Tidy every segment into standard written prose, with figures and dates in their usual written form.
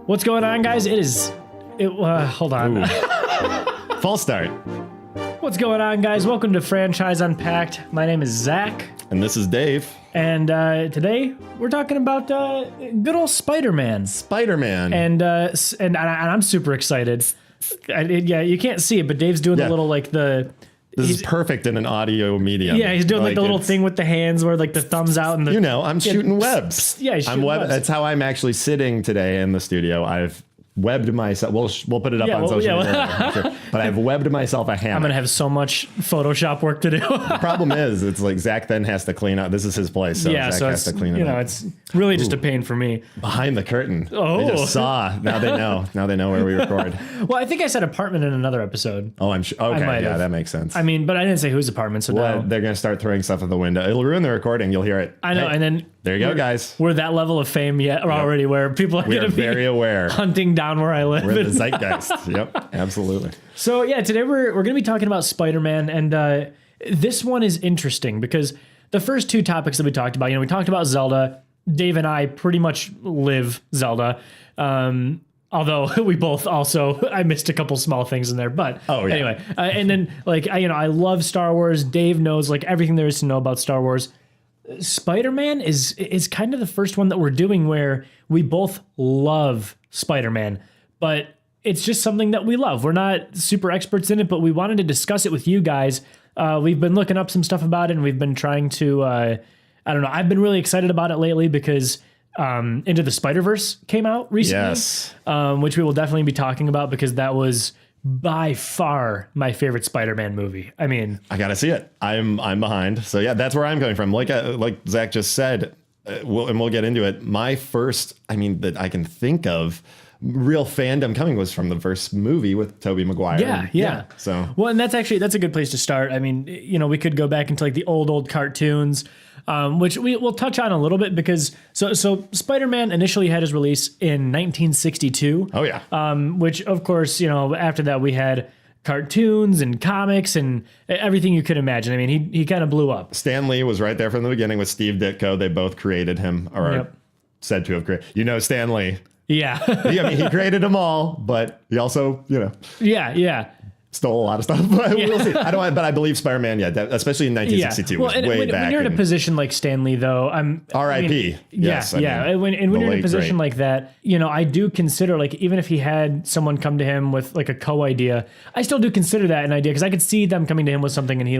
What's going on, guys? Hold on. False start. What's going on, guys? Welcome to Franchise Unpacked. My name is Zach. And this is Dave. And today we're talking about good old Spider-Man. Spider-Man. And I'm super excited. You can't see it, but Dave's doing the little This is perfect in an audio medium. Yeah, he's doing like the little thing with the hands where like the thumbs out and the I'm shooting webs. Yeah, he's shooting webs. That's how I'm actually sitting today in the studio. I've webbed myself. We'll put it up on social media. Sure. But I've webbed myself a hammer. I'm gonna have so much Photoshop work to do. The problem is, it's like Zach then has to clean up. This is his place, so Zach has to clean it up. It's really just a pain for me. Behind the curtain. Oh, they just saw. Now they know. Now they know where we record. Well, I think I said apartment in another episode. Oh, I'm sure. Okay, yeah, that makes sense. I mean, but I didn't say whose apartment, so well, no. They're gonna start throwing stuff at the window. It'll ruin the recording. You'll hear it. I know, and then there you go, guys. We're that level of fame yet already, where people are going to be very aware, hunting down where I live. We're the zeitgeist. Yep, absolutely. So yeah, today we're going to be talking about Spider-Man, and this one is interesting because the first two topics that we talked about, we talked about Zelda. Dave and I pretty much live Zelda. Although we both also, I missed a couple small things in there, but anyway. And then I love Star Wars. Dave knows everything there is to know about Star Wars. Spider-Man is kind of the first one that we're doing where we both love Spider-Man, but it's just something that we love. We're not super experts in it, but we wanted to discuss it with you guys. We've been looking up some stuff about it, and we've been trying to, I've been really excited about it lately because Into the Spider-Verse came out recently, yes. Which we will definitely be talking about because that was by far my favorite Spider-Man movie. I mean, I gotta see it. I'm behind. So yeah, that's where I'm coming from. Like Zach just said, we'll get into it. My first, that I can think of, real fandom coming was from the first movie with Tobey Maguire. Yeah. So and that's a good place to start. I mean, we could go back into the old cartoons, which we'll touch on a little bit because so Spider-Man initially had his release in 1962. Oh yeah. Which of course, after that we had cartoons and comics and everything you could imagine. I mean, he kind of blew up. Stan Lee was right there from the beginning with Steve Ditko. They both created him, or are said to have created. Stan Lee. Yeah. He created them all, but he also, Yeah. stole a lot of stuff, but we'll see. But I believe Spider-Man, especially in 1962, was way back. When you're in a position like Stan Lee, though, R.I.P. Yes, when you're in a position like that, I do consider even if he had someone come to him with a co-idea, I still do consider that an idea because I could see them coming to him with something and he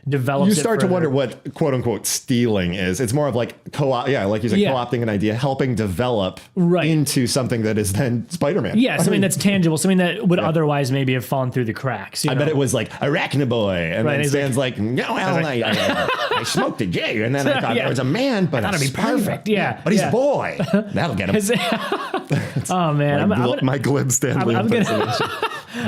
develops. You start to wonder what quote unquote stealing is. It's more of co-op, like you said, co-opting an idea, helping develop into something that is then Spider-Man. Yeah, something that's tangible, something that would otherwise maybe have fallen through the cracks. I bet it was Arachnaboy, and then Stan's no, I smoked a J, and then I thought there was a man, but that'd be perfect. Yeah, but he's a boy. That'll get him. Oh man, my glib Stan Lee impersonation.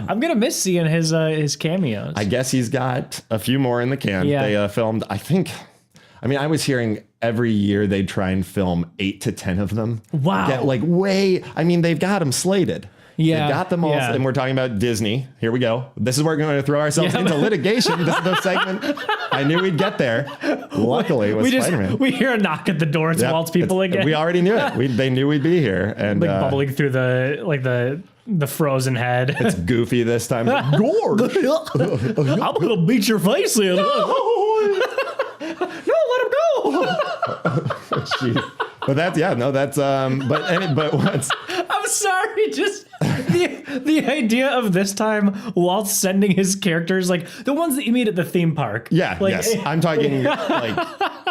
I'm gonna miss seeing his cameos. I guess he's got a few more in the can. Yeah. They filmed, I was hearing every year they'd try and film 8 to 10 of them. Wow. They've got them slated. Yeah. They got them all. And we're talking about Disney. Here we go. This is where we're going to throw ourselves into litigation. This is the segment. I knew we'd get there. Luckily, with Spider-Man. We hear a knock at the door. It's Walt's people again. We already knew it. They knew we'd be here. And bubbling through the frozen head. It's Goofy this time. Gord. I'm going to beat your face in. No, let him go. Jeez. But but what's... I'm sorry, just the idea of this time Walt's sending his characters, the ones that you meet at the theme park. Yeah, yes. I'm talking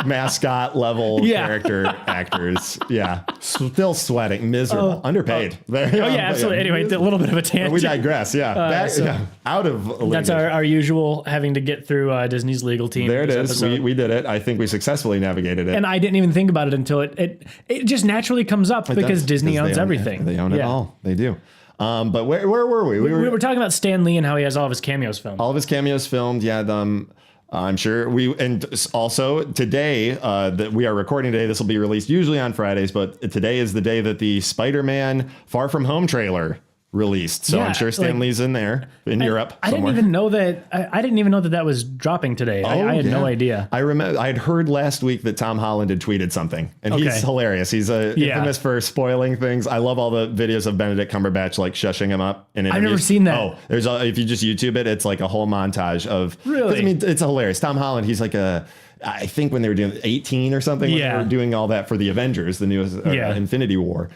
mascot level character actors. Yeah. Still sweating, miserable, underpaid. Absolutely. Anyway, a little bit of a tangent. We digress, out of litigation. That's our usual having to get through Disney's legal team. There it is. We did it. I think we successfully navigated it. And I didn't even think about it until it just naturally comes up because Disney owns everything. They own it all. They do. But where were we? We were talking about Stan Lee and how he has all of his cameos filmed. All of his cameos filmed. Yeah. I'm sure and also today that we are recording today, this will be released usually on Fridays, but today is the day that the Spider-Man Far From Home trailer released. So Yeah, I'm sure Stan Lee's in there in Europe. I didn't even know that. I didn't even know that that was dropping today. I had no idea. I remember I'd heard last week that Tom Holland had tweeted something, and he's hilarious. He's infamous for spoiling things. I love all the videos of Benedict Cumberbatch like shushing him up in interviews. I've never seen that. Oh, if you just YouTube it, it's like a whole montage of. Really? I mean, it's hilarious. Tom Holland, he's like I think when they were doing 18 or something, when they were doing all that for the Avengers, the newest Infinity War.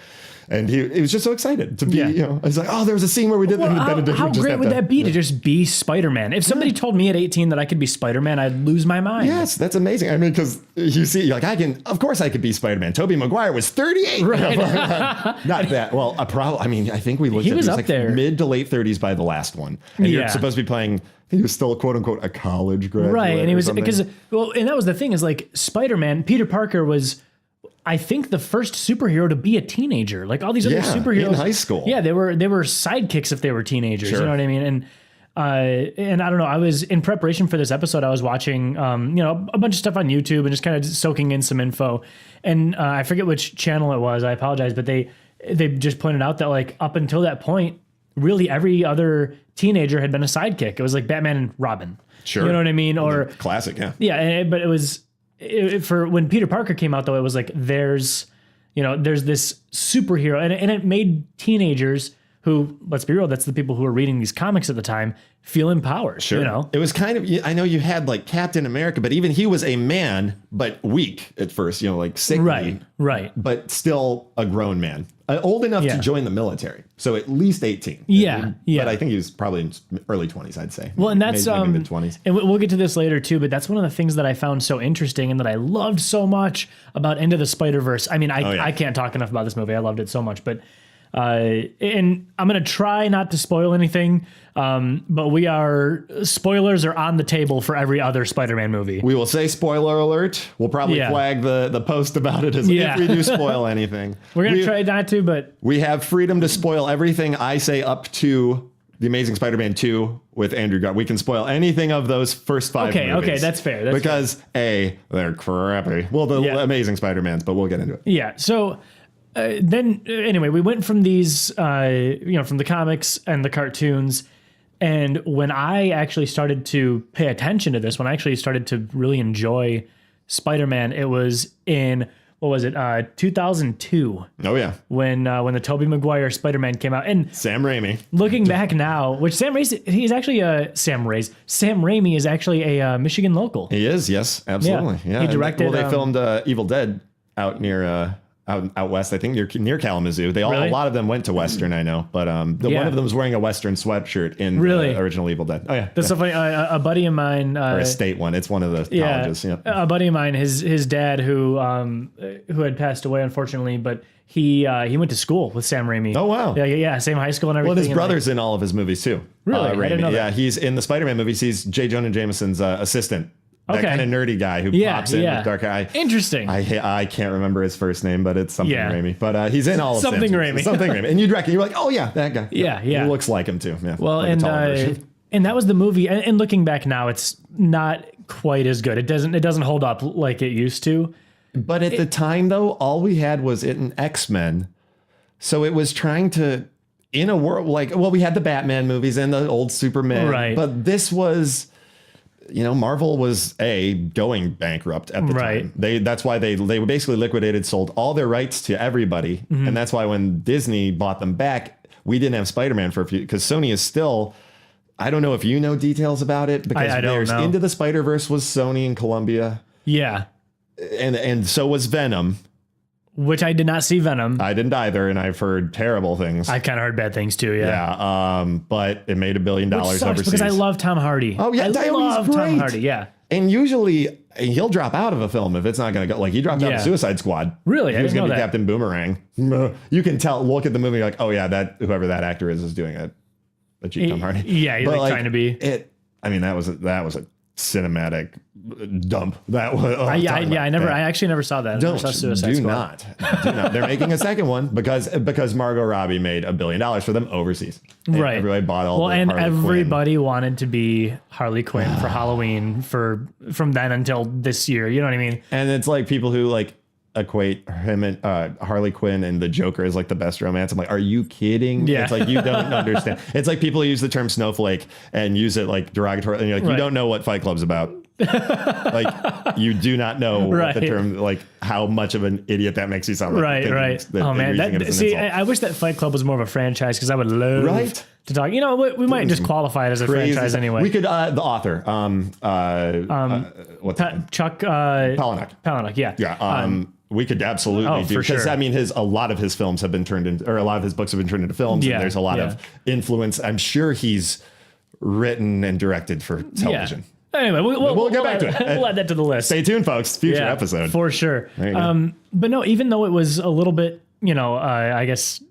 And he was just so excited to be, I was like, oh, there was a scene where we did that. How great would that be to just be Spider-Man? If somebody told me at 18 that I could be Spider-Man, I'd lose my mind. Yes, that's amazing. I mean, because you see, you're like, of course I could be Spider-Man. Tobey Maguire was 38. Right. Not that. Well, I think we looked he at was it up like there. mid to late 30s by the last one. And you're supposed to be playing, I think he was still quote unquote a college graduate. Right. And he was, because, and that was the thing is like Spider-Man, Peter Parker was, I think, the first superhero to be a teenager. Like all these other superheroes in high school. Yeah, they were sidekicks if they were teenagers. Sure. You know what I mean? And I don't know. I was in preparation for this episode. I was watching, a bunch of stuff on YouTube and just kind of soaking in some info. And I forget which channel it was. I apologize, but they just pointed out that like up until that point, really every other teenager had been a sidekick. It was like Batman and Robin. Sure. You know what I mean? Or classic. Yeah. Yeah, but it was. For when Peter Parker came out, though, it was like there's this superhero, and it made teenagers who, let's be real, that's the people who were reading these comics at the time, feel empowered. Sure. You know? It was kind of, I know you had like Captain America, but even he was a man, but weak at first, like sickly. Right. But still a grown man. Old enough to join the military. So at least 18. Yeah. But I think he was probably in early 20s, I'd say. Well, and that's maybe mid-20s. And we'll get to this later too, but that's one of the things that I found so interesting and that I loved so much about Into the Spider-Verse. I mean, I can't talk enough about this movie. I loved it so much, but and I'm going to try not to spoil anything, but spoilers are on the table for every other Spider-Man movie. We will say spoiler alert. We'll probably flag the post about it as if we do spoil anything. We're going to try not to, but we have freedom to spoil everything I say up to The Amazing Spider-Man 2 with Andrew Garfield. We can spoil anything of those first 5 movies. Okay, that's fair. Because they're crappy. Well, the Amazing Spider-Mans, but we'll get into it. Yeah, so... then anyway, we went from these, from the comics and the cartoons. And when I actually started to pay attention to this, when I actually started to really enjoy Spider-Man, it was in, 2002. Oh, yeah. When the Tobey Maguire Spider-Man came out. And Sam Raimi. Looking back now, which Sam Raimi is actually a Michigan local. He is, yes, absolutely. Yeah. He directed. They filmed Evil Dead out near... Out west, I think near Kalamazoo. A lot of them went to Western, I know, but one of them was wearing a Western sweatshirt in the original Evil Dead. Oh yeah, that's so funny. A buddy of mine, or a state one. It's one of the colleges. Yeah, a buddy of mine, his dad who had passed away unfortunately, but he went to school with Sam Raimi. Oh wow, yeah, same high school and everything. Well, his brother's in all of his movies too. Really, I didn't know that. Yeah, he's in the Spider-Man movies. He's J. Jonah Jameson's assistant. That kind of nerdy guy who pops in with dark eye. Interesting. I can't remember his first name, but it's something Raimi. But he's in all of something Raimi. Something Raimi. And you're like, oh yeah, that guy. Yeah. He looks like him too. Yeah. Well, like and that was the movie. And looking back now, it's not quite as good. It doesn't hold up like it used to. But at the time, though, all we had was it in X-Men. So it was trying to, in a world we had the Batman movies and the old Superman. Right. But this was... Marvel was going bankrupt at the time. That's why they basically liquidated, sold all their rights to everybody. Mm-hmm. And that's why when Disney bought them back, we didn't have Spider-Man for a few, because Sony is still, I don't know if you know details about it, because I don't know. Into the Spider-Verse was Sony and Columbia. Yeah. And so was Venom. Which I did not see Venom. I didn't either, and I've heard terrible things. I kind of heard bad things too, yeah. But it made $1 billion overseas. Because I love Tom Hardy. Oh, yeah. I love Tom Hardy, yeah. And usually he'll drop out of a film if it's not going to go. Like he dropped out of Suicide Squad. Really? He was going to be Captain Boomerang. You can tell, look at the movie, like, oh yeah, whoever that actor is doing a cheap Tom Hardy. Yeah, he's trying to be. That was a cinematic dump. That was I actually never saw that. Do not. They're making a second one because Margot Robbie made $1 billion for them overseas. And right. Everybody bought all. Well, and everybody wanted to be Harley Quinn for Halloween from then until this year. You know what I mean? And it's like people who like equate him and Harley Quinn and the Joker as like the best romance. I'm like, are you kidding? Yeah. It's like, you don't understand. It's like people who use the term snowflake and use it like derogatory. And you're like, you don't know what Fight Club's about. Like, you do not know what the term, like how much of an idiot that makes you sound like. Right. Oh man, I wish that Fight Club was more of a franchise, because I would love to talk. You know, we might just qualify it as a franchise anyway. We could the author, what's Chuck Palahniuk. Yeah. We could absolutely do, because sure. I mean, a lot of his films have been turned into, or a lot of his books have been turned into films. And there's a lot of influence. I'm sure he's written and directed for television. Yeah. Anyway, we'll get back to it. We'll add that to the list. Stay tuned, folks. Future episode. For sure. But no, even though it was a little bit, I guess,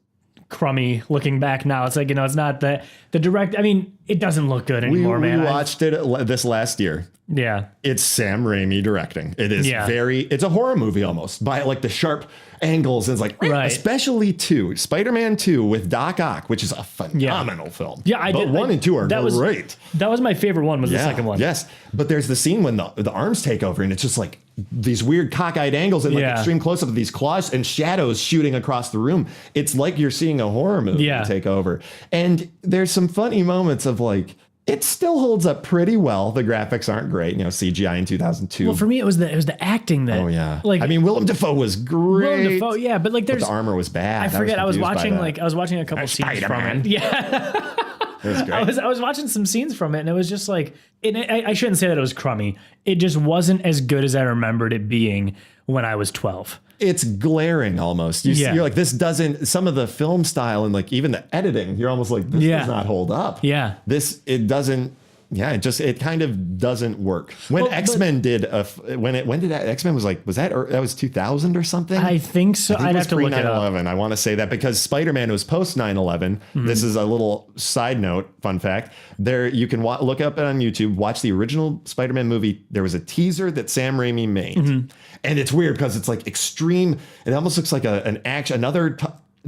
crummy looking back now, it's like, it's not the direct. I mean, it doesn't look good anymore, man. We watched it this last year. Yeah. It's Sam Raimi directing. It is it's a horror movie almost, by like the sharp angles. And it's like, especially Spider-Man 2 with Doc Ock, which is a phenomenal film. Yeah, but 1 and 2 are great. That was my favorite one, was the second one. Yes. But there's the scene when the arms take over, and it's just like these weird cockeyed angles and like extreme close-up of these claws and shadows shooting across the room. It's like you're seeing a horror movie take over. And there's some funny moments of like, it still holds up pretty well. The graphics aren't great, CGI in 2002. Well, for me, it was the acting that. Oh yeah, like, I mean, Willem Dafoe was great. But like, the armor was bad. I forget. I was watching a couple scenes from it. Yeah, it was great. I was watching some scenes from it, and it was just like, I shouldn't say that it was crummy. It just wasn't as good as I remembered it being when I was 12. It's glaring almost. You're like, this doesn't, some of the film style and like even the editing, you're almost like, this does not hold up. Yeah. It doesn't, it kind of doesn't work. When X-Men did, when did X-Men was that was 2000 or something? I think so. I'd have to look it up. 9/11. I want to say that because Spider-Man was post 9/11. This is a little side note, fun fact. There, you can look up it on YouTube, watch the original Spider-Man movie. There was a teaser that Sam Raimi made. And it's weird because it's like extreme. It almost looks like another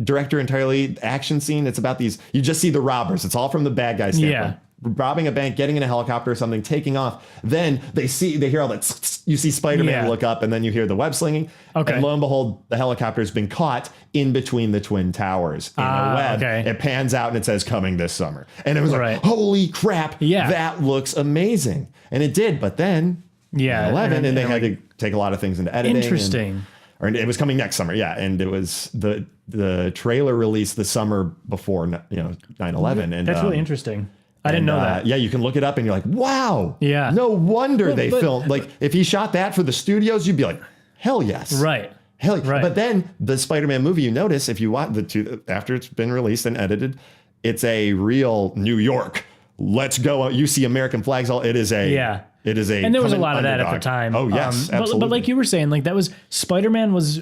director entirely action scene. It's about these, you just see the robbers. It's all from the bad guy standpoint. Robbing a bank, getting in a helicopter or something, taking off. Then they hear all that. You see Spider-Man look up, and then you hear the web slinging. Okay. And lo and behold, the helicopter's been caught in between the twin towers in a web. Okay. It pans out and it says coming this summer. And it was like, holy crap, that looks amazing. And it did, but then 11, and they had to take a lot of things into editing. Interesting. Or it was coming next summer, and it was the trailer released the summer before 9/11. And that's really interesting. I didn't know that. Yeah, you can look it up and you're like, wow. Yeah. No wonder they filmed. Like, if he shot that for the studios, you'd be like, hell yes. Right. Hell yeah. Right. But then the Spider-Man movie, you notice, if you watch the two, after it's been released and edited, it's a real New York. Let's go. You see American flags all. It is a. It is a. And there was a lot of that at the time. Oh, yes. Absolutely. But like you were saying, like, that was, Spider-Man was,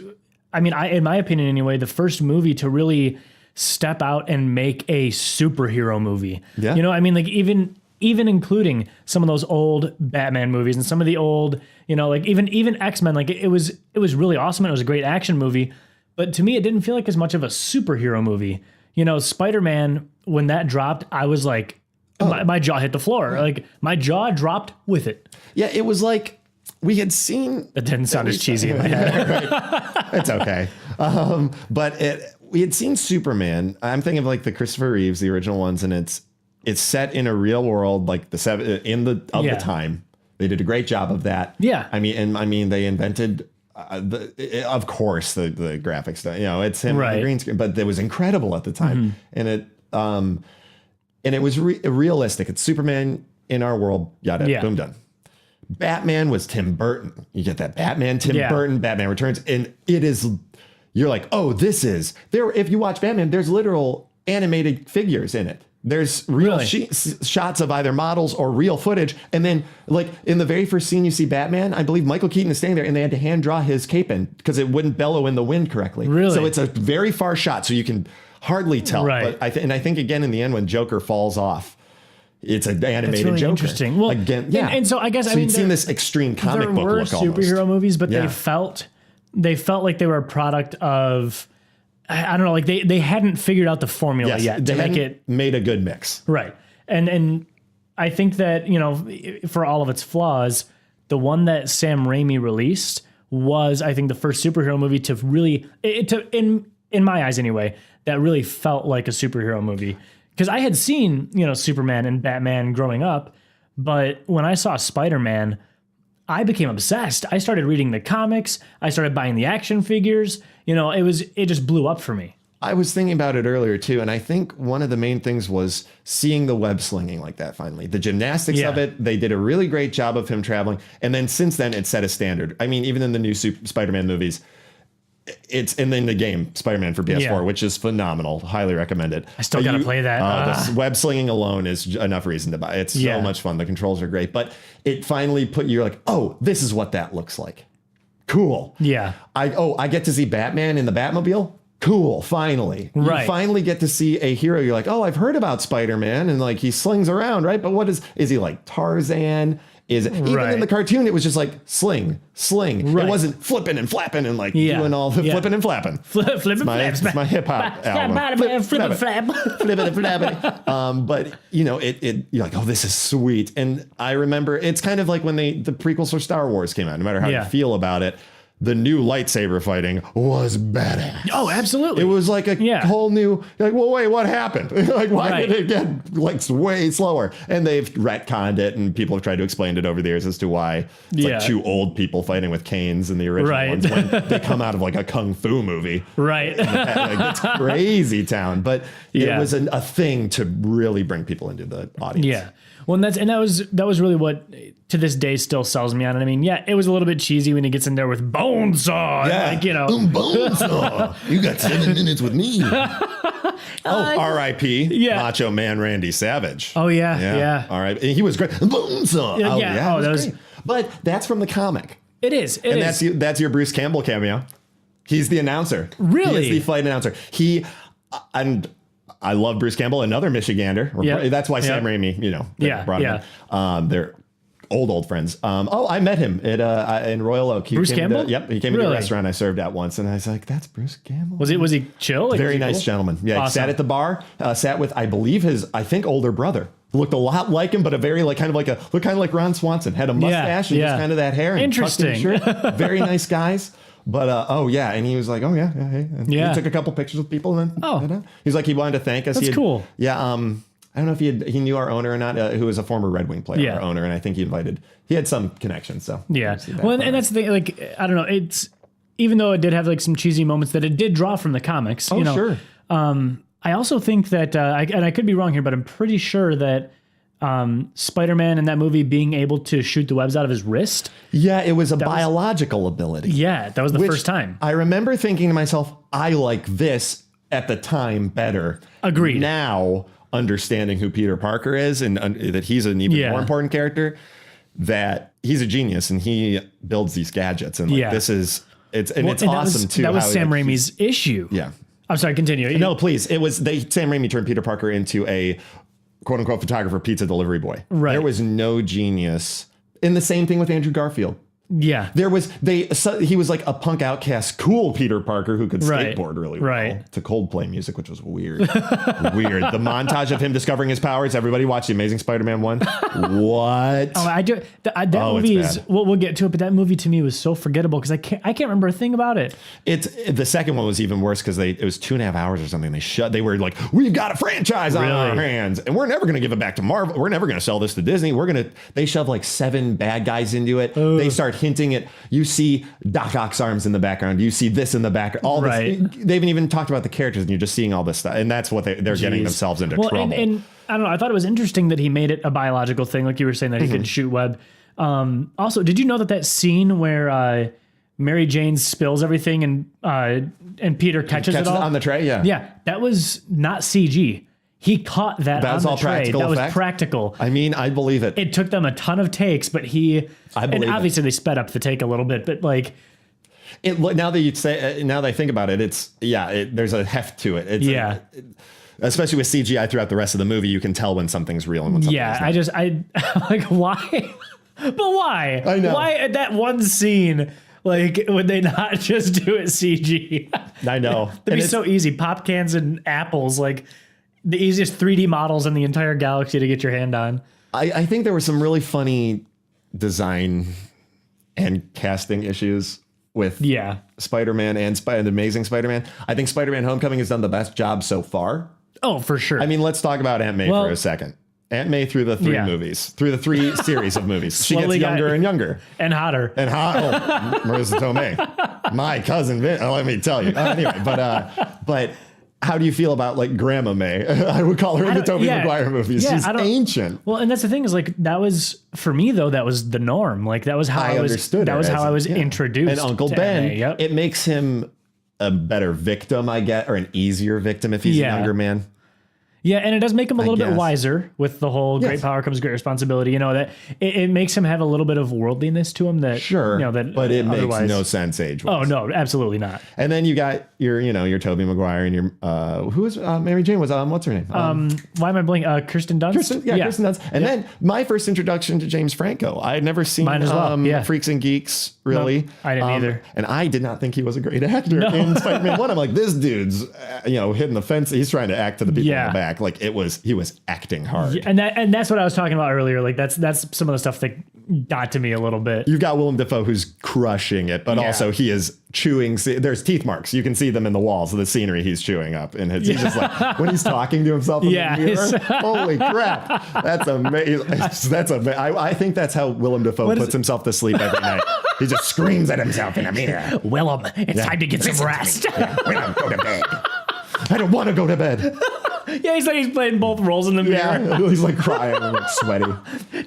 I mean, in my opinion anyway, the first movie to really step out and make a superhero movie. Yeah. I mean, like, even including some of those old Batman movies and some of the old, like even X-Men, like it was really awesome and it was a great action movie. But to me, it didn't feel like as much of a superhero movie. Spider-Man, when that dropped, I was like, my jaw hit the floor. Like, my jaw dropped with it. Yeah, it was like we had seen. That didn't sound as cheesy in my head. Right. It's okay. But we had seen Superman. I'm thinking of like the Christopher Reeves, the original ones, and it's set in a real world, like the time. They did a great job of that. Yeah. I mean, they invented of course the graphics. It's him on the green screen, but it was incredible at the time, and it was realistic. It's Superman in our world. Yada. Boom, done. Batman was Tim Burton. You get that Batman, Tim Burton, Batman Returns, and it is. You're like, oh, this is there. If you watch Batman, there's literal animated figures in it. There's real shots of either models or real footage. And then, like, in the very first scene you see Batman, I believe Michael Keaton is standing there and they had to hand draw his cape in because it wouldn't bellow in the wind correctly. Really? So it's a very far shot, so you can hardly tell. Right. But I think again in the end when Joker falls off, it's an animated really Joker. Interesting. Well, again, and so I guess you'd seen this extreme comic book look almost. There were superhero movies, but they felt like they were a product of, I don't know, like they hadn't figured out the formula yet to make it made a good mix. Right. And I think that, for all of its flaws, the one that Sam Raimi released was, I think, the first superhero movie to really, in my eyes anyway, that really felt like a superhero movie. Because I had seen, Superman and Batman growing up, but when I saw Spider-Man, I became obsessed. I started reading the comics. I started buying the action figures. It just blew up for me. I was thinking about it earlier too, and I think one of the main things was seeing the web slinging like that finally. The gymnastics of it, they did a really great job of him traveling. And then since then, it set a standard. I mean, even in the new Spider-Man movies, and then the game Spider-Man for PS4, which is phenomenal. Highly recommend it. I still got to play that. The web slinging alone is enough reason to buy it. It's so much fun. The controls are great, but it finally you're like, oh, this is what that looks like. Cool. Yeah. I get to see Batman in the Batmobile. Cool. Finally. Right. You finally get to see a hero. You're like, oh, I've heard about Spider-Man and like he slings around, right? But what is he like Tarzan? Is it even in the cartoon? It was just like sling. Right. It wasn't flipping and flapping and like doing all the flipping and flapping. Flipping flaps. It's my hip hop album. Flipping flap. Flipping and flapping. But it you're like, oh, this is sweet. And I remember it's kind of like when the prequels for Star Wars came out. No matter how you feel about it, the new lightsaber fighting was badass. Oh, absolutely. It was like a whole new, like, well, wait, what happened? Like, why did it get like way slower? And they've retconned it, and people have tried to explain it over the years as to why it's like two old people fighting with canes in the original ones when they come out of like a kung fu movie. Right. Like, it's crazy town, but it was a thing to really bring people into the audience. Yeah. Well, that was really what to this day still sells me on it. I mean, it was a little bit cheesy when he gets in there with Bonesaw. Yeah. Bonesaw. You got 7 minutes with me. R.I.P. Macho Man Randy Savage. Oh, yeah. All right. He was great. Bonesaw. That was great. But that's from the comic. It is. That's your Bruce Campbell cameo. He's the announcer. Really? He is the fight announcer. And I love Bruce Campbell, another Michigander. That's why Sam Raimi, brought him in. They're old friends. I met him at in Royal Oak. Bruce Campbell? He came to a restaurant I served at once, and I was like, "That's Bruce Campbell." Was he chill? Like, very nice gentleman. Yeah, awesome. He sat at the bar. Sat with, I believe, his older brother. Looked a lot like him, but a very looked kind of like Ron Swanson. Had a mustache and just kind of that hair. And interesting. Shirt. Very nice guys. But and he was like, oh yeah, hey. And he took a couple pictures with people, and then he's like, he wanted to thank us. That's cool. Yeah. I don't know if he knew our owner or not, who was a former Red Wing player, our owner, and I think he had some connections. So well, and that's the thing. Like, I don't know. It's even though it did have like some cheesy moments that it did draw from the comics. Oh, sure. I also think that, and I could be wrong here, but I'm pretty sure that Spider-Man in that movie being able to shoot the webs out of his wrist. Yeah, it was a biological ability. Yeah, that was the first time. I remember thinking to myself, I like this at the time better. Agreed. Now, understanding who Peter Parker is and that he's an even more important character, that he's a genius and he builds these gadgets. And it's awesome too. That was Sam Raimi's issue. Yeah. I'm sorry, continue. No, please. Sam Raimi turned Peter Parker into a quote unquote photographer, pizza delivery boy. Right. There was no genius. And the same thing with Andrew Garfield. Yeah. He was like a punk outcast, cool Peter Parker who could skateboard really well to Coldplay music, which was weird. Weird. The montage of him discovering his powers. Everybody watch The Amazing Spider-Man 1. What? Oh, I do. That movie is, we'll get to it, but that movie to me was so forgettable because I can't remember a thing about it. The second one was even worse because it was 2.5 hours or something. They were like, we've got a franchise on our hands and we're never going to give it back to Marvel. We're never going to sell this to Disney. They shove like 7 bad guys into it. They start hinting at, you see Doc Ock's arms in the background, you see this in the background, all this. They haven't even talked about the characters and you're just seeing all this stuff, and that's what they're getting themselves into trouble. And I don't know, I thought it was interesting that he made it a biological thing, like you were saying, that he could shoot web. Also, did you know that scene where Mary Jane spills everything and Peter catches it all on the tray? Yeah, that was not CG. He caught that on the tray. That was practical. I mean, I believe it. It took them a ton of takes, but obviously they sped up the take a little bit, but like now that I think about it, there's a heft to it. Especially with CGI throughout the rest of the movie, you can tell when something's real and when something's not. I'm like, why? But why? I know. Why at that one scene? Like, would they not just do it CG? I know. It'd be so easy. Pop cans and apples, like the easiest 3D models in the entire galaxy to get your hand on. I think there were some really funny design and casting issues with Yeah. Spider-Man and Amazing Spider-Man. I think Spider-Man Homecoming has done the best job so far. Oh, for sure. I mean, let's talk about Aunt May for a second. Aunt May through the three movies, through the three series of movies. She gets younger and younger. And hotter. And hot. Oh, Marissa Tomei. My cousin Vin. Let me tell you. Anyway, but how do you feel about like Grandma May? I would call her in the Tobey Maguire movies. Yeah, she's ancient. Well, and that's the thing is like that was for me though. That was the norm. Like that was how I was. Understood. That was how I was introduced. And Uncle to Ben. Yep. It makes him a better victim, I get, or an easier victim if he's a younger man. Yeah, and it does make him a little bit wiser with the whole great power comes great responsibility. You know, that it makes him have a little bit of worldliness to him that you know that but it makes no sense age-wise. Oh no, absolutely not. And then you got your Tobey Maguire and your who was Mary Jane was what's her name? Why am I blanking? Kirsten Dunst. Kirsten Dunst. And then my first introduction to James Franco. I had never seen Mine as well. Freaks and Geeks really. No, I didn't either. And I did not think he was a great actor in Spider-Man 1. I'm like, this dude's hitting the fence. He's trying to act to the people in the back. Like he was acting hard. Yeah, and that's what I was talking about earlier. Like that's some of the stuff that got to me a little bit. You've got Willem Dafoe who's crushing it, but also he is chewing. There's teeth marks. You can see them in the walls of the scenery he's chewing up. And he's just like, when he's talking to himself in the mirror, holy crap. That's amazing. That's amazing. I think that's how Willem Dafoe puts himself to sleep every night. He just screams at himself in a mirror. Willem, it's time to get some rest. Willem, go to bed. I don't want to go to bed. Yeah, he's like he's playing both roles in the mirror. Yeah, he's like crying and like sweaty.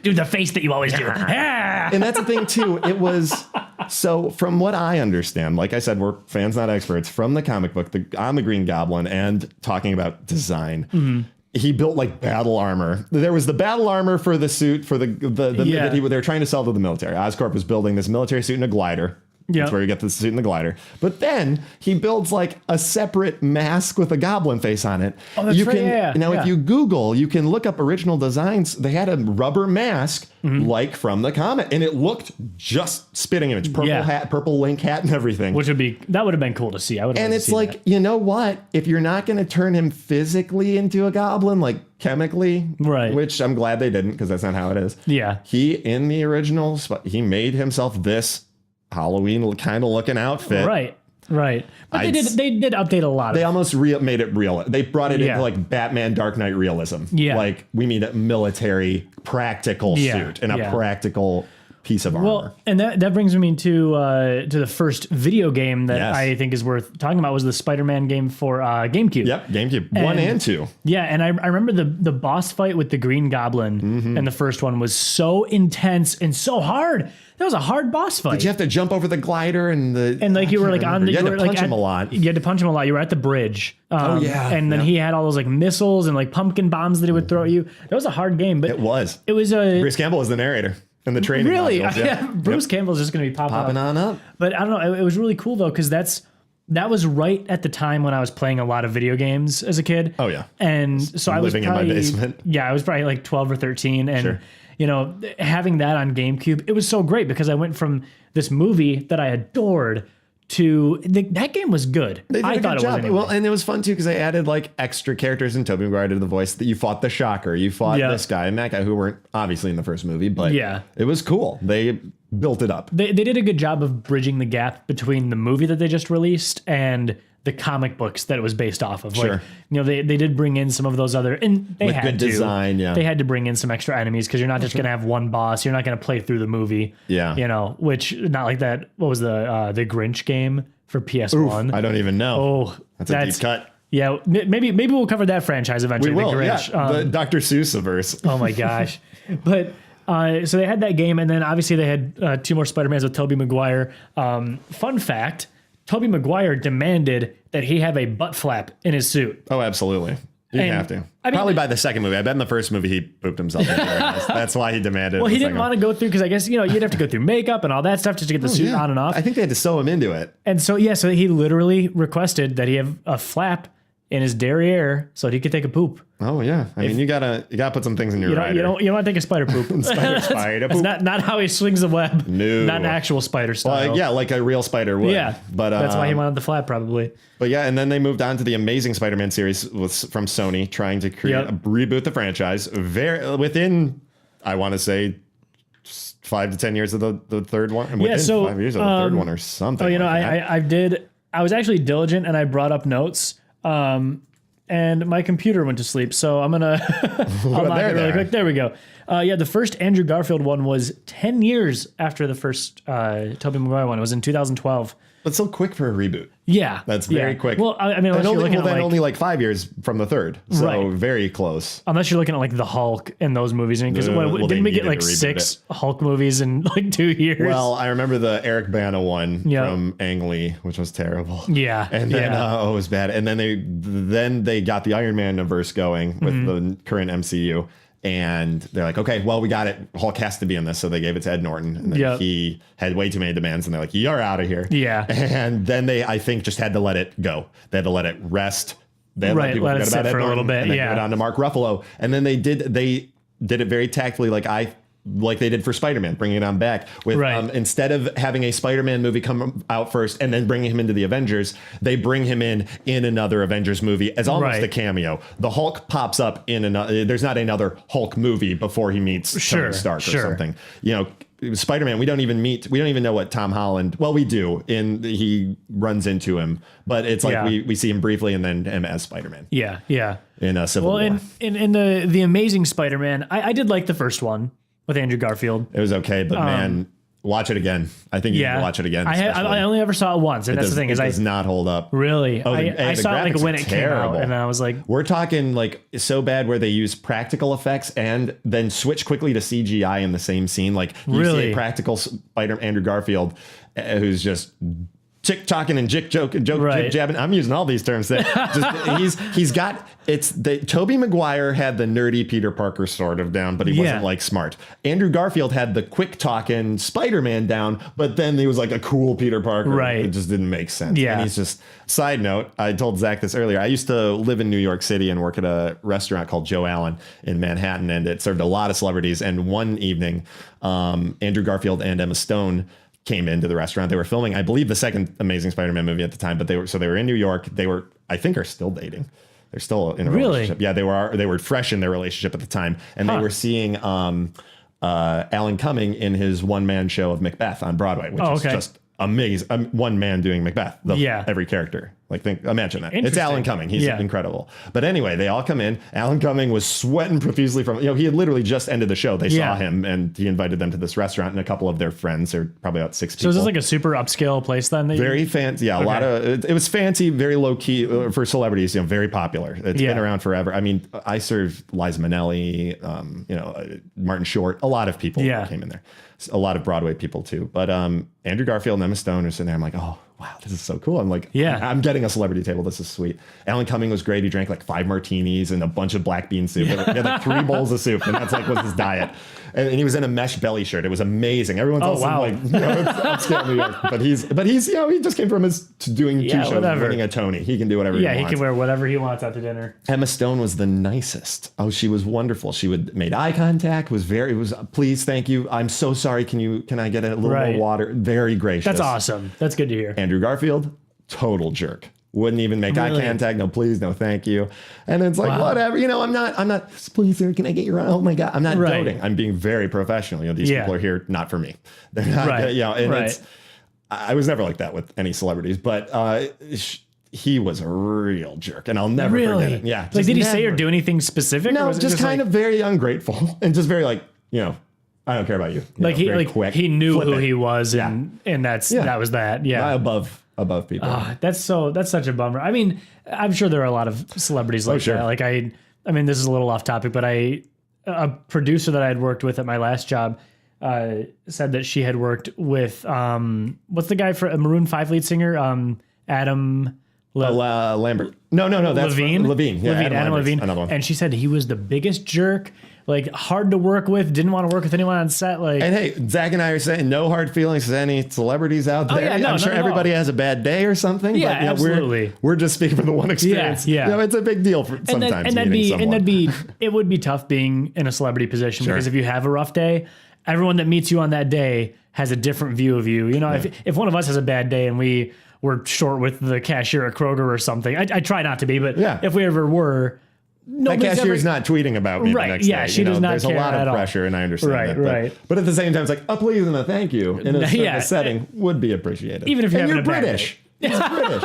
Do the face that you always do. And that's the thing too. It was so from what I understand, like I said, we're fans, not experts. From the comic book, on the Green Goblin, and talking about design. He built like battle armor. There was the battle armor for the suit for the that they were trying to sell to the military. Oscorp was building this military suit and a glider. That's where you get the suit and the glider. But then he builds like a separate mask with a goblin face on it. Oh, that's right. Now, if you Google, you can look up original designs. They had a rubber mask like from the comic, and it looked just spitting image. Purple hat, purple link hat, and everything. Which would have been cool to see. I would. And it's like, you know what? If you're not going to turn him physically into a goblin, like chemically, right? Which I'm glad they didn't, because that's not how it is. Yeah. He in the original, he made himself this Halloween kind of looking outfit. Right. But they did update a lot. They almost made it real. They brought it into like Batman Dark Knight realism. Yeah. Like we mean a military practical suit and a practical piece of armor. Well, and that brings me to the first video game that I think is worth talking about was the Spider-Man game for GameCube. Yep, GameCube. 1 and 2. Yeah, and I remember the boss fight with the Green Goblin in the first one was so intense and so hard. That was a hard boss fight. Did you have to jump over the glider and like you were like on the you had to punch him a lot. You had to punch him a lot. You were at the bridge. And then he had all those like missiles and like pumpkin bombs that he would throw at you. That was a hard game, but it was. Bruce Campbell was the narrator in the training. Really? Modules, Bruce Campbell's just going to be popping on up. But I don't know. It was really cool though, because that was right at the time when I was playing a lot of video games as a kid. Oh yeah. And so I was living in my basement. Yeah, I was probably like 12 or 13, and you know, having that on GameCube, it was so great because I went from this movie that I adored to that game was good. I thought it was anyway. Well, and it was fun too because they added like extra characters, and Tobey Maguire did the voice. That you fought the Shocker, you fought this guy and that guy who weren't obviously in the first movie, but it was cool. They built it up. They did a good job of bridging the gap between the movie that they just released and the comic books that it was based off of. Like, you know, they did bring in some of those other, and they had good design. They had to bring in some extra enemies because you're not just going to have one boss. You're not going to play through the movie. Yeah. You know, which not like that. What was the Grinch game for PS1? Oof, I don't even know. Oh, that's a deep cut. Yeah, maybe we'll cover that franchise eventually. We will. The Grinch. The Dr. Seuss-averse. Oh my gosh. But so they had that game, and then obviously they had 2 more Spider-Mans with Tobey Maguire. Fun fact, Tobey Maguire demanded that he have a butt flap in his suit. Oh, absolutely. You have to. Probably by the second movie. I bet in the first movie he pooped himself. That's why he demanded. Well, he didn't want to go through because I guess you'd have to go through makeup and all that stuff just to get the suit on and off. I think they had to sew him into it. And so so he literally requested that he have a flap in his derriere so that he could take a poop. Oh yeah, I mean you gotta put some things in your rider. You don't want to take a spider poop. spider poop. It's not how he swings the web. No, not an actual spider style. Well, like a real spider would. Yeah, but that's why he wanted the flap probably. But yeah, and then they moved on to the Amazing Spider-Man series from Sony, trying to reboot the franchise. Within, I want to say, 5 to 10 years of the third one. And within so, 5 years of the third one or something. Oh, you know, like that. I was actually diligent and I brought up notes. And my computer went to sleep, so I'm gonna I'll knock it really quick. There we go. Yeah, the first Andrew Garfield one was 10 years after the first Tobey Maguire one. It was in 2012. But so quick for a reboot. Yeah, That's very quick. Well, I mean, unless you're looking at like, only like 5 years from the third, so Right. very close. unless you're looking at like the Hulk and those movies, because Well, didn't we get needed like to reboot 6 Hulk movies in like 2 years? Well, I remember the Eric Bana one Yep. from Ang Lee, which was terrible. Yeah, And then yeah. it was bad. And then they got the Iron Man verse going with the current MCU. And they're like, okay, well, we got it. Hulk has to be in this. So they gave it to Ed Norton. And then Yep. he had way too many demands. And they're like, you're out of here. Yeah. And then they, I think, just had to let it go. They had to let it rest. They had to Right, let it forget sit about Ed for a Norton little bit, and then yeah. give it on to Mark Ruffalo. And then they did it very tactfully, like they did for Spider-Man, bringing it on back with Right. instead of having a Spider-Man movie come out first and then bringing him into the Avengers, they bring him in another Avengers movie as almost Right. a cameo. The Hulk pops up in another. There's not another Hulk movie before he meets Sure, Tony Stark or sure. something. You know, Spider-Man. We don't even know what Tom Holland. Well, we do. He runs into him, but it's like Yeah. we see him briefly and then him as Spider-Man Yeah, yeah. in a Civil War. in the Amazing Spider-Man, I did like the first one with Andrew Garfield. It was okay, but man, watch it again. I think you need to watch it again. I only ever saw it once, and that's the thing is it does not hold up. really I the saw it like graphics when are it came out, terrible. and I was like, We're talking like so bad where they use practical effects and then switch quickly to CGI in the same scene. Like you see Really? a practical Spider Andrew Garfield who's just chick talking and jick joking, Right. jib jabbing. I'm using all these terms. That just he's got it's the Tobey Maguire had the nerdy Peter Parker sort of down, but he wasn't like smart. Andrew Garfield had the quick talking Spider-Man down, but then he was like a cool Peter Parker. Right. It just didn't make sense. Yeah. And he's just side note, I told Zach this earlier. I used to live in New York City and work at a restaurant called Joe Allen in Manhattan, and it served a lot of celebrities. And one evening, Andrew Garfield and Emma Stone came into the restaurant. They were filming, I believe, the second Amazing Spider-Man movie at the time, but they were in New York. They were, I think, are still dating. They're still in a relationship. Yeah, they were fresh in their relationship at the time, and they were seeing Alan Cumming in his one-man show of Macbeth on Broadway, which is just amazing. One man doing Macbeth. Every character. Like, imagine that. It's Alan Cumming. He's incredible. But anyway, they all come in. Alan Cumming was sweating profusely from, he had literally just ended the show. They saw him and he invited them to this restaurant and a couple of their friends. They're probably about 6 people. so is this like a super upscale place then? Very fancy. Yeah, a lot of, it was fancy, very low key for celebrities, very popular. It's been around forever. I mean, I served Liza Minnelli, Martin Short, a lot of people came in there. A lot of Broadway people too. But Andrew Garfield and Emma Stone are sitting there. I'm like, oh, wow, this is so cool. I'm like, I'm getting a celebrity table. This is sweet. Alan Cumming was great. He drank like 5 martinis and a bunch of black bean soup. He had like 3 bowls of soup, and that's like was his diet. And he was in a mesh belly shirt. It was amazing. Everyone's also like, it's upscale New York. But he's he just came from his doing 2 shows, winning a Tony. He can do whatever he wants. he can wear whatever he wants after dinner. Emma Stone was the nicest. Oh, she was wonderful. She made eye contact, was please, thank you. I'm so sorry. Can I get a little more water? Very gracious. That's awesome. That's good to hear. Andrew Garfield, total jerk. Wouldn't even make eye contact. No, please, no, thank you. And it's like, whatever. I'm not, please, sir, can I get your, oh my God. I'm not doting. I'm being very professional. These people are here, not for me. They're not, and I was never like that with any celebrities, but he was a real jerk, and I'll never forget it. Yeah. Like, did he say or do anything specific? No, or was it just kind of very ungrateful and just very like, I don't care about you. He knew who he was, and that was that. Yeah. Above people. That's such a bummer. I mean, I'm sure there are a lot of celebrities like that. Like I mean, this is a little off topic, but a producer that I had worked with at my last job said that she had worked with what's the guy for a Maroon 5 lead singer? Adam Lambert. No. That's Levine. Yeah, Adam Levine. Another one. And she said he was the biggest jerk. Like, hard to work with, didn't want to work with anyone on set. Like, and hey, Zach and I are saying no hard feelings to any celebrities out there. I'm sure everybody has a bad day or something. Yeah, but, absolutely. We're just speaking from the one experience. Yeah. It's a big deal for sometimes. It would be tough being in a celebrity position because if you have a rough day, everyone that meets you on that day has a different view of you. If one of us has a bad day and we're short with the cashier at Kroger or something, I try not to be, but if we ever were, That cashier's not tweeting about me the next day. She does not There's care a lot at of all. pressure, and I understand that. Right. But at the same time, it's like a please and a thank you in a setting would be appreciated. Even if you're having you're a bad British. He's British.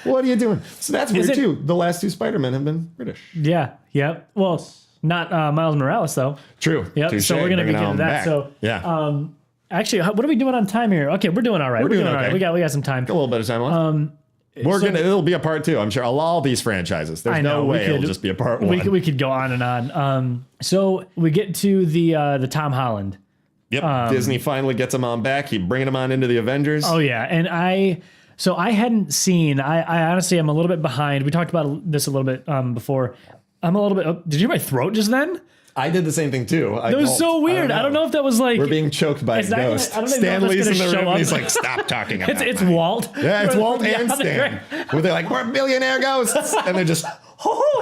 What are you doing? So that's weird too. The last 2 Spider-Men have been British. Yeah. Yep. Well, not Miles Morales though. True. Yep. Touché. So we're gonna be getting that. Back. So yeah. Actually, what are we doing on time here? Okay, we're doing all right. We're doing all right. We got some time. A little bit of time left. It'll be a part 2. I'm sure all these franchises. There's no way it'll just be a part 1. We could go on and on. So we get to the Tom Holland. Yep. Disney finally gets him on back. He bringing him on into the Avengers. Oh yeah, and I hadn't seen. I honestly am a little bit behind. We talked about this a little bit before. I'm a little bit. Did you hear my throat just then? I did the same thing too. It was so weird. I don't know if that was like we're being choked by a ghost. Stanley's in the room. And he's like, "Stop talking about It's Walt. Yeah, it's Walt and Stan. Where they're like, "We're millionaire ghosts," and they're just,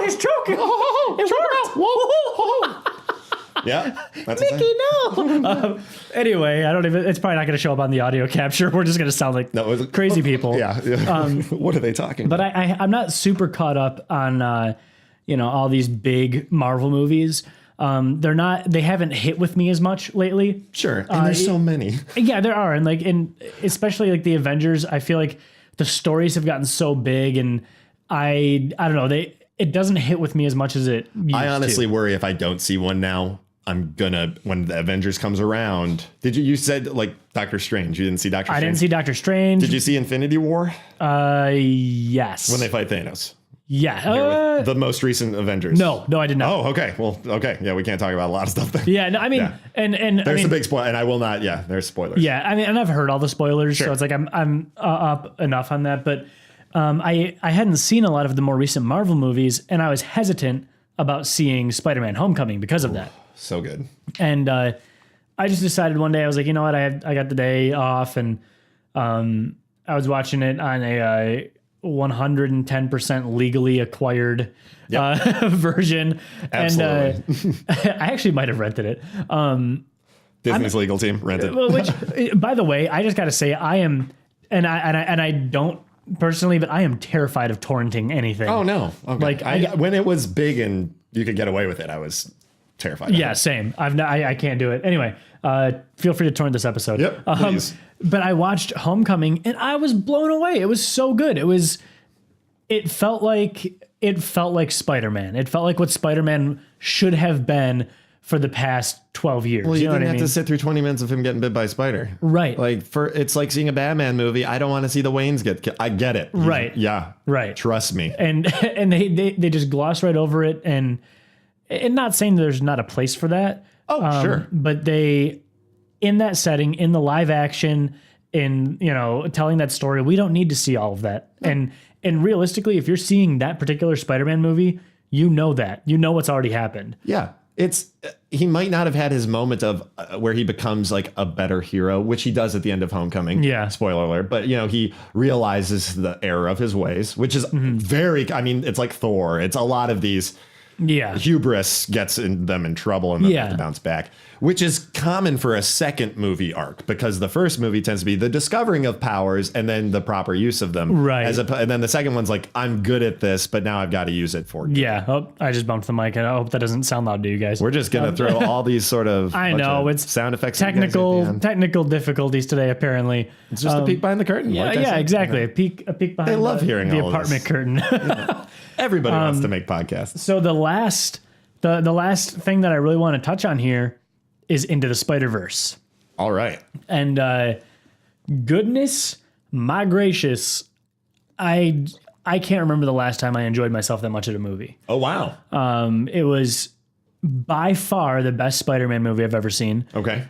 he's choking. It worked. Yeah, that's Mickey, no. Anyway, I don't even. It's probably not going to show up on the audio capture. We're just going to sound like crazy people. Yeah. What are they talking but about? I'm not super caught up on all these big Marvel movies. They haven't hit with me as much lately. Sure. And there's so many. Yeah, there are. And especially like the Avengers, I feel like the stories have gotten so big and I don't know, it doesn't hit with me as much as it used I honestly worry if I don't see one now, I'm gonna, when the Avengers comes around. You said like Doctor Strange. You didn't see Doctor Strange? I didn't see Doctor Strange. Did you see Infinity War? Yes. When they fight Thanos. Yeah. The most recent Avengers. No, I did not. Oh, okay. Well, okay. Yeah, we can't talk about a lot of stuff there. Yeah, no, I mean, and there's a big spoiler, and I will not. Yeah, there's spoilers. Yeah, I mean, and I've heard all the spoilers, so it's like I'm up enough on that. But I hadn't seen a lot of the more recent Marvel movies, and I was hesitant about seeing Spider-Man: Homecoming because of that. So good. And I just decided one day I was like, you know what, I got the day off, and I was watching it on a 110% legally acquired version. Absolutely. And I actually might have rented it. Disney's legal team rented. Which, by the way, I just got to say, I am, and I don't personally, but I am terrified of torrenting anything. Oh no! Okay. Like when it was big and you could get away with it, I was terrified. Yeah, same. I can't do it. Anyway, feel free to torrent this episode. Yep, please. But I watched Homecoming and I was blown away. It was so good. It felt like Spider-Man. It felt like what Spider-Man should have been for the past 12 years. Well, you know didn't what I have mean? to sit through 20 minutes of him getting bit by a spider. Right. Like it's like seeing a Batman movie. I don't want to see the Waynes get killed. I get it. Right. Yeah. Right. Trust me. And they just gloss right over it, and not saying there's not a place for that. Oh, sure. But they, in that setting, in the live action, in telling that story, we don't need to see all of that. No. And realistically, if you're seeing that particular Spider-Man movie, you know what's already happened. Yeah. He might not have had his moment of where he becomes like a better hero, which he does at the end of Homecoming. Yeah. Spoiler alert. But, he realizes the error of his ways, which is it's like Thor. It's a lot of these. Yeah. Hubris gets them in trouble and then have to bounce back, which is common for a second movie arc because the first movie tends to be the discovering of powers and then the proper use of them. Right. And then the second one's like, I'm good at this, but now I've got to use it for good. Yeah. Oh, I just bumped the mic and I hope that doesn't sound loud to you guys. We're just going to throw all these sort of I know it's sound effects. Technical difficulties today, apparently. It's just a peek behind the curtain. Yeah, exactly. A peek behind I love hearing the all apartment curtain. Everybody wants to make podcasts. So the last thing that I really want to touch on here is Into the Spider-Verse. All right. And goodness, my gracious, I can't remember the last time I enjoyed myself that much at a movie. Oh, wow. It was by far the best Spider-Man movie I've ever seen. Okay.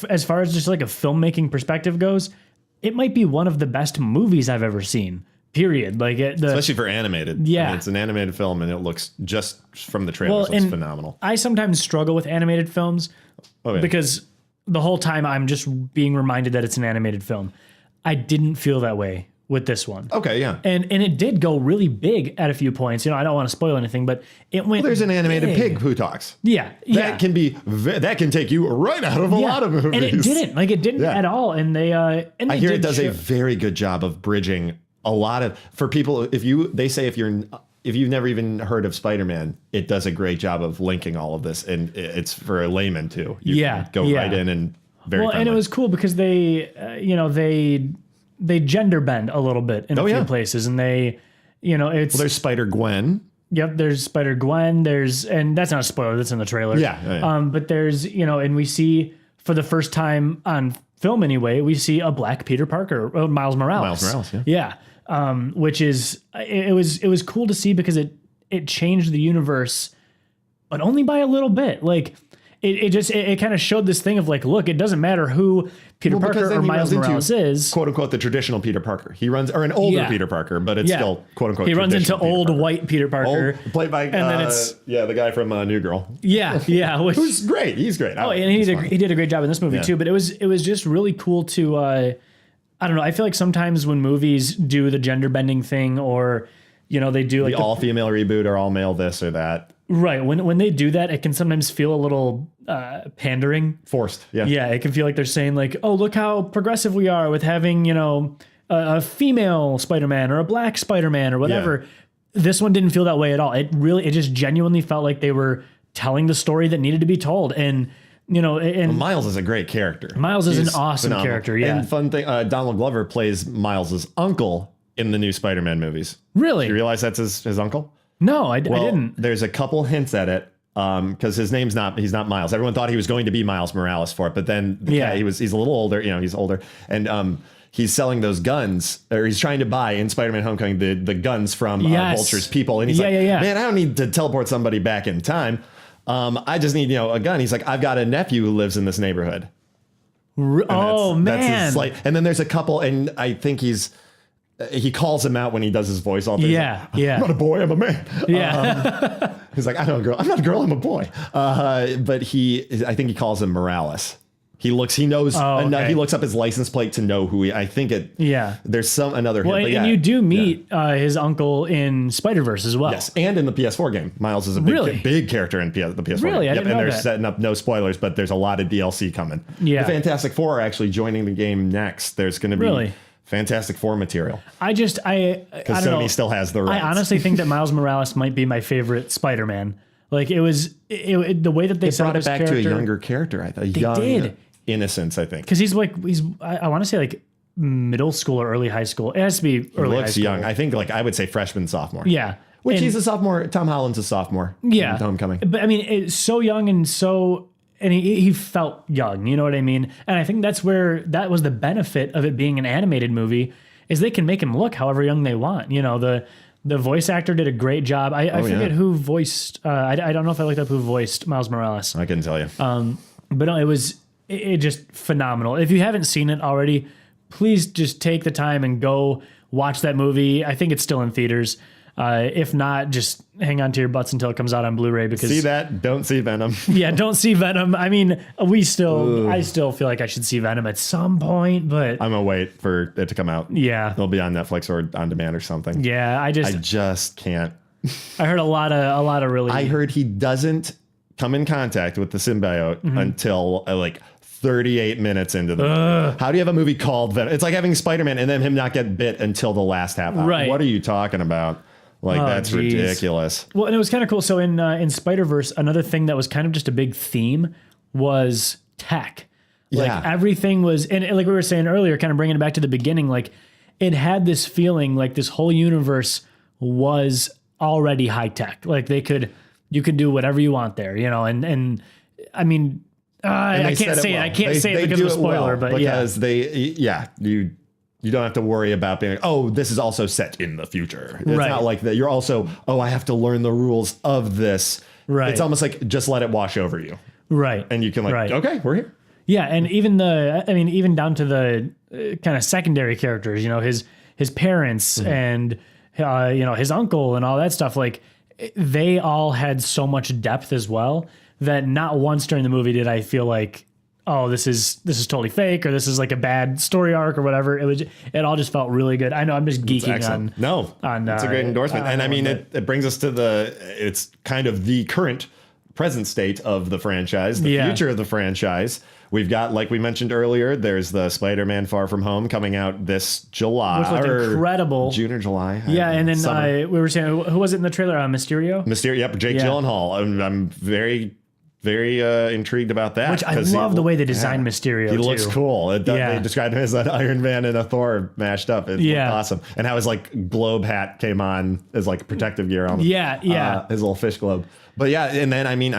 As far as just like a filmmaking perspective goes, it might be one of the best movies I've ever seen. Period. Like especially for animated. Yeah. I mean, it's an animated film and it looks just from the trailers looks phenomenal. I sometimes struggle with animated films because the whole time I'm just being reminded that it's an animated film. I didn't feel that way with this one. Okay, yeah. And it did go really big at a few points. I don't want to spoil anything, but it went there's an animated big. pig who talks. Yeah. That can take you right out of a lot of movies. And it didn't at all. And they I hear it does a very good job of bridging a lot of, for people, if you're if you've never even heard of Spider-Man, it does a great job of linking all of this, and it's for a layman too. You can go right in and very friendly. And it was cool because they, they gender bend a little bit in a few places, and they, there's Spider-Gwen. Yep, there's Spider-Gwen. And that's not a spoiler. That's in the trailer. Yeah. But there's, and we see for the first time on film anyway, we see a black Peter Parker, Miles Morales. Yeah. Which is it was cool to see because it changed the universe, but only by a little bit. Like it kind of showed this thing of like, look, it doesn't matter who Peter Parker or Miles Morales is, quote unquote, the traditional Peter Parker. He runs, or an older Peter Parker, but it's still quote unquote. He runs into old Parker. White Peter Parker, played by then it's the guy from New Girl. Yeah, who's great. He's great. And he did a great job in this movie too. But it was just really cool to. I don't know. I feel like sometimes when movies do the gender bending thing, or they do like the all female reboot or all male this or that. Right. When they do that, it can sometimes feel a little pandering. Forced. Yeah. Yeah. It can feel like they're saying like, oh, look how progressive we are with having, a female Spider-Man or a black Spider-Man or whatever. Yeah. This one didn't feel that way at all. It just genuinely felt like they were telling the story that needed to be told. And, Miles is a great character. Miles is an awesome character. Yeah. And fun thing, Donald Glover plays Miles's uncle in the new Spider-Man movies. Really? Do you realize that's his uncle? No, I didn't. There's a couple hints at it because his name's he's not Miles. Everyone thought he was going to be Miles Morales for it, but then he's a little older. He's older, and he's selling those guns, or he's trying to buy in Spider-Man: Homecoming the guns from Vulture's people, and he's man, I don't need to teleport somebody back in time. I just need a gun. He's like, I've got a nephew who lives in this neighborhood. Man. That's his and then there's a couple, and I think he calls him out when he does his voice all day. Yeah. I'm not a boy, I'm a man. Yeah. He's like, I'm not a girl, I'm a boy. But I think he calls him Morales. He looks up his license plate to know who there's another hint. And you do meet his uncle in Spider-Verse as well. Yes, and in the PS4 game. Miles is a big character in the PS4 really? game. I didn't know they're that. setting up, no spoilers, but there's a lot of DLC coming. Yeah. The Fantastic Four are actually joining the game next. There's going to be Fantastic Four material. Because Sony still has the rights. I honestly think that Miles Morales might be my favorite Spider-Man. Like the way that they brought it back to a younger character. I thought did. Innocence, I think, because he's I want to say like middle school or early high school. It has to be early high school. He looks young. I think I would say freshman, sophomore. Yeah, which he's a sophomore. Tom Holland's a sophomore. Yeah, in Homecoming. But I mean, it's so young and he felt young. You know what I mean? And I think that was the benefit of it being an animated movie, is they can make him look however young they want. The voice actor did a great job. I forget who voiced. I don't know if I looked up who voiced Miles Morales. I couldn't tell you. But no, it was just phenomenal. If you haven't seen it already, please just take the time and go watch that movie. I think it's still in theaters. If not, just hang on to your butts until it comes out on Blu-ray. Because see that, don't see Venom. Yeah, don't see Venom. I mean, I still feel like I should see Venom at some point, but I'm gonna wait for it to come out. Yeah, it'll be on Netflix or on demand or something. Yeah, I just can't. I heard a lot of really. I heard he doesn't come in contact with the symbiote until 38 minutes into the movie. How do you have a movie called Venom? It's like having Spider-Man and then him not get bit until the last half hour. Right. What are you talking about? That's ridiculous. Well, and it was kind of cool. So in Spider-Verse, another thing that was kind of just a big theme was tech. Everything was, and like we were saying earlier, kind of bringing it back to the beginning, like it had this feeling like this whole universe was already high tech. Like you could do whatever you want there, and I mean, I can't say it. I can't say it because of a spoiler, but you don't have to worry about being this is also set in the future. It's not like that. You're also I have to learn the rules of this. Right. It's almost like just let it wash over you. Right. And you can okay, we're here. Yeah, and even down to the kind of secondary characters, his parents and his uncle and all that stuff, like they all had so much depth as well that not once during the movie did I feel like, this is totally fake, or this is like a bad story arc or whatever. It all just felt really good. I know I'm just geeking on. No, it's a great endorsement, and I mean it brings us to it's kind of the current present state of the franchise, the future of the franchise. We've got, like we mentioned earlier, there's the Spider-Man Far From Home coming out this July. Which looked incredible. June or July. Yeah, and then we were saying, who was it in the trailer? Mysterio? Mysterio, yep, Jake Gyllenhaal. I'm very intrigued about that. Which I love the way they designed Mysterio, He looks cool. They described him as an Iron Man and a Thor mashed up. It looked awesome. And how his like globe hat came on as like protective gear on him. His little fish globe. But yeah, and then I mean,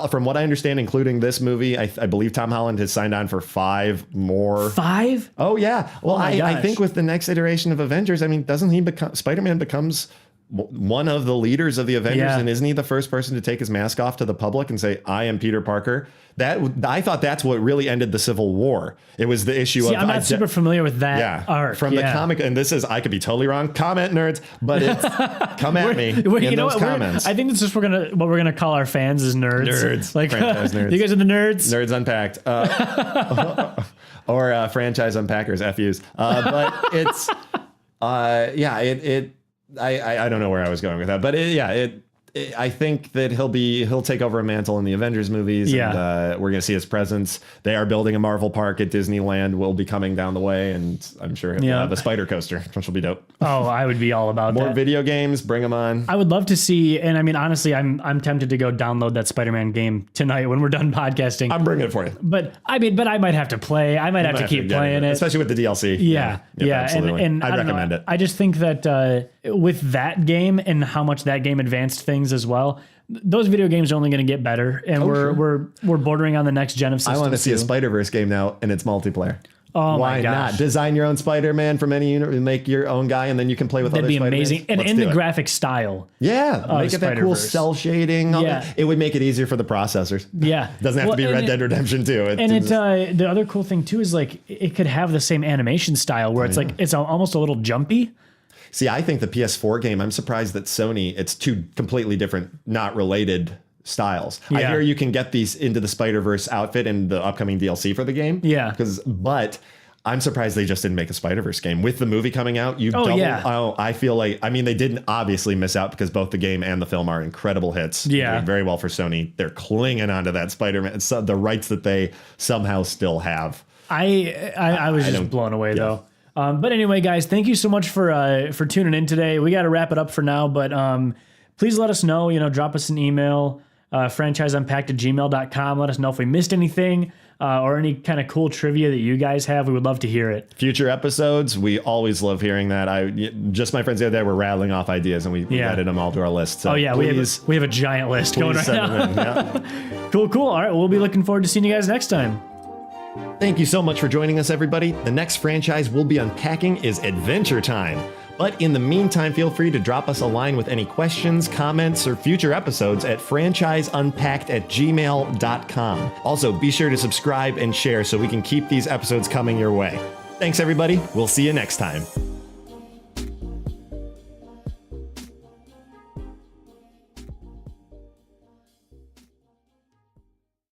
from what I understand, including this movie, I believe Tom Holland has signed on for 5 more. 5? Oh yeah. Well, I think with the next iteration of Avengers, I mean, doesn't he become Spider-Man becomes one of the leaders of the Avengers, and isn't he the first person to take his mask off to the public and say, "I am Peter Parker"? I thought that's what really ended the Civil War. It was the issue of. I'm not super familiar with that arc. From the comic, and this is, I could be totally wrong. Comment, nerds, but it's come at me in those comments. I think it's just what we're gonna call our fans is nerds. Nerds, like franchise nerds. You guys are the nerds. Nerds Unpacked, or franchise unpackers, FUs. But it's, I don't know where I was going with that, but I think that he'll take over a mantle in the Avengers movies. And, we're going to see his presence. They are building a Marvel park at Disneyland. Will be coming down the way, and I'm sure he'll have a spider coaster, which will be dope. Oh, I would be all about more that. video games. Bring them on. I would love to see, and I mean, honestly, I'm tempted to go download that Spider-Man game tonight when we're done podcasting. I'm bringing it for you. But I might have to play. I might have to keep playing it, especially with the DLC. Yeah, absolutely. And I'd recommend it. I just think that with that game and how much that game advanced things as well, those video games are only going to get better, and we're bordering on the next gen of systems. I want to see a Spider-Verse game now, and it's multiplayer. Oh, why not design your own Spider-Man from any universe, make your own guy, and then you can play with other Spider-Mans? That'd be amazing, and in the graphic style. Yeah, make it that cool cell shading. It would make it easier for the processors. Yeah, doesn't have to be Red Dead Redemption 2. The other cool thing too is like it could have the same animation style where it's almost a little jumpy. See, I think the PS4 game, I'm surprised that Sony, it's 2 completely different, not related styles. I hear you can get these into the Spider-Verse outfit in the upcoming DLC for the game. Yeah. But I'm surprised they just didn't make a Spider-Verse game. With the movie coming out, I feel like, I mean, they didn't obviously miss out because both the game and the film are incredible hits. Yeah. Doing very well for Sony. They're clinging onto that Spider-Man, the rights that they somehow still have. I was just blown away though. But anyway, guys, thank you so much for tuning in today. We got to wrap it up for now, but please let us know, drop us an email, franchiseunpacked@gmail.com. Let us know if we missed anything or any kind of cool trivia that you guys have. We would love to hear it. Future episodes, we always love hearing that. My friends the other day were rattling off ideas, and we added them all to our list. So we have a giant list going right now. Cool. All right, we'll be looking forward to seeing you guys next time. Thank you so much for joining us, everybody. The next franchise we'll be unpacking is Adventure Time. But in the meantime, feel free to drop us a line with any questions, comments, or future episodes at franchiseunpacked@gmail.com. Also, be sure to subscribe and share so we can keep these episodes coming your way. Thanks, everybody. We'll see you next time.